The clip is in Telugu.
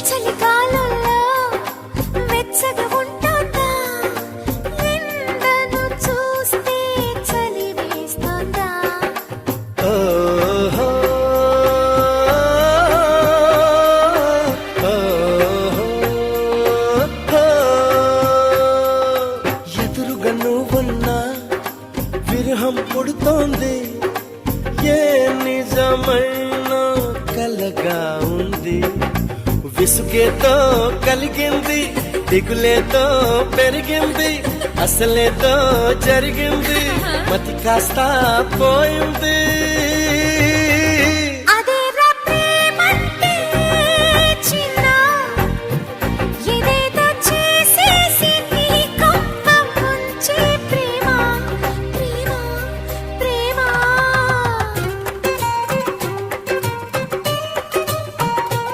చలికాలంలో వెచ్చగా ఉంటుందా ఎండను చూస్తే చలి వేస్తుందా ఓహో, ఎదురుగా నువ్వున్నా విరహం పుడుతోంది ఏ నిజమైన కలగా ఉంది విసుగేతో కలిగింది దిగులేతో పెరిగింది అసలేతో జరిగింది మతి కాస్త పోయింది